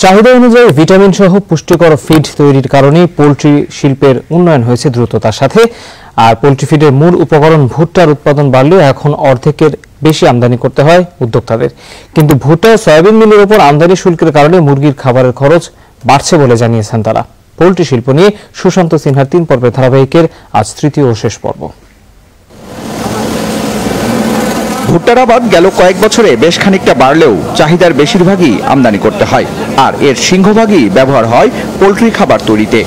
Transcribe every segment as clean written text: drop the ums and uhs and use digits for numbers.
চাহিদা অনুযায়ী ভিটামিন সহ পুষ্টিকর ফিড তৈরির কারণে পোল্ট্রি শিল্পের উন্নয়ন হয়েছে দ্রুততার সাথে। আর পোল্ট্রি ফিডের মূল উপকরণ ভুট্টার উৎপাদন বাড়লেও এখন অর্ধেকের বেশি আমদানি করতে হয় উদ্যোক্তাদের। কিন্তু ভুট্টা ও সয়াবিন মিলের উপর আমদানি শুল্কের কারণে মুরগির খাবারের খরচ বাড়ছে বলে জানিয়েছেন তারা। পোল্ট্রি শিল্প নিয়ে সুশান্ত সিনহার 3 পর্বের ধারাবাহিকের আজ তৃতীয় ও শেষ পর্ব। ভুট্টার আবাদ গেল কয়েক বছরে বেশ খানিকটা বাড়লেও চাহিদার বেশিরভাগই আমদানি করতে হয়, আর এর সিংহভাগই ব্যবহার হয় পোল্ট্রি খাবার তৈরিতে।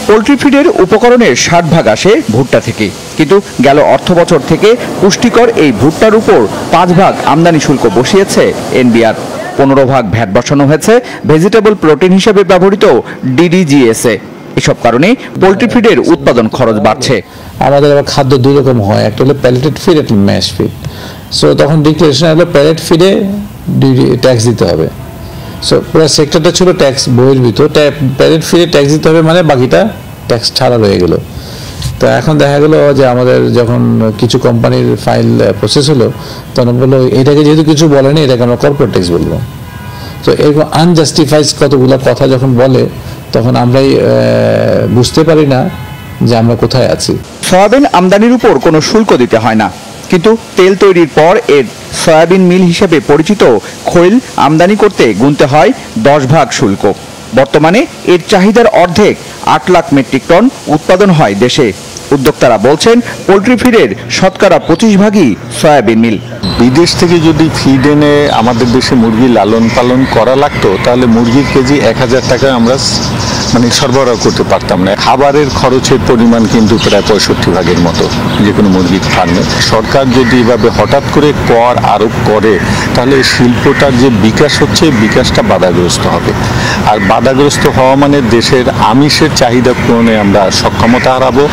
পোল্ট্রি ফিডের উপকরণের 60% আসে ভুট্টা থেকে, কিন্তু গেল অর্থবছর থেকে পুষ্টিকর এই ভুট্টার উপর 5% আমদানি শুল্ক বসিয়েছে এনবিআর। 15% ভ্যাট বসানো হয়েছে ভেজিটেবল প্রোটিন হিসেবে ব্যবহৃত ডিডিজিএসে। এসব কারণে পোল্ট্রি ফিডের উৎপাদন খরচ বাড়ছে। আমাদের আবার খাদ্য দুই রকম হয়, একটা হলো প্যালেটেড ফিড, একটা ম্যাশ ফিড। সো তখন ডিক্লারেশন হলো প্যালেট ফিডে ট্যাক্স দিতে হবে। সো পুরো সেক্টরটা ছিল ট্যাক্স বহির্ভূত, প্যালেট ফিডে ট্যাক্স দিতে হবে, মানে বাকিটা ট্যাক্স ছাড়া রয়ে গেল। তো এখন দেখা গেল যে আমাদের যখন কিছু কোম্পানির ফাইল প্রসেস হলো, তখন বললো এটাকে যেহেতু কিছু বলেনি, এটাকে আমরা কর্পোরেট ট্যাক্স বলবো। তো এরকম আনজাস্টিফাইড কতগুলো কথা যখন বলে, তখন আমরাই বুঝতে পারি না যে আমরা কোথায় আছি। সয়াবিন আমদানির উপর কোনো শুল্ক দিতে হয় না, কিন্তু তেল তৈরির পর এর সয়াবিন মিল হিসেবে পরিচিত খৈল আমদানি করতে গুনতে হয় 10% শুল্ক। বর্তমানে এর চাহিদার অর্ধেক 8 লাখ মেট্রিক টন উৎপাদন হয় দেশে। উদ্যোক্তারা বলছেন পোল্ট্রি ফিডের 25%ই সয়াবিন মিল। বিদেশ থেকে যদি ফিড এনে আমাদের দেশে মুরগি লালন পালন করা লাগতো, তাহলে মুরগির কেজি 1000 টাকা আমরা সরবরাহ করতে পারতাম না। খাবারের খরচের পরিমাণ কিন্তু প্রায় 65%-এর মতো যে কোনো মুরগির ফার্মে। সরকার যদি এভাবে হঠাৎ করে কর আরোপ করে, তাহলে শিল্পটার যে বিকাশ হচ্ছে, বিকাশটা বাধাগ্রস্ত হবে। আর বাধাগ্রস্ত হওয়া মানে দেশের আমিষের চাহিদা পূরণে আমরা সক্ষমতা হারাবো।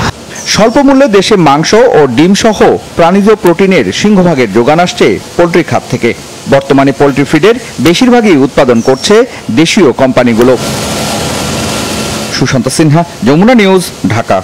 স্বল্প মূল্যে দেশে মাংস ও ডিম সহ প্রাণীজ প্রোটিনের সিংহভাগের যোগান আসছে পোল্ট্রি খাত থেকে। বর্তমানে পোল্ট্রি ফিডের বেশিরভাগই উৎপাদন করছে দেশীয় কোম্পানিগুলো। সুশান্ত সিনহা, যমুনা নিউজ, ঢাকা।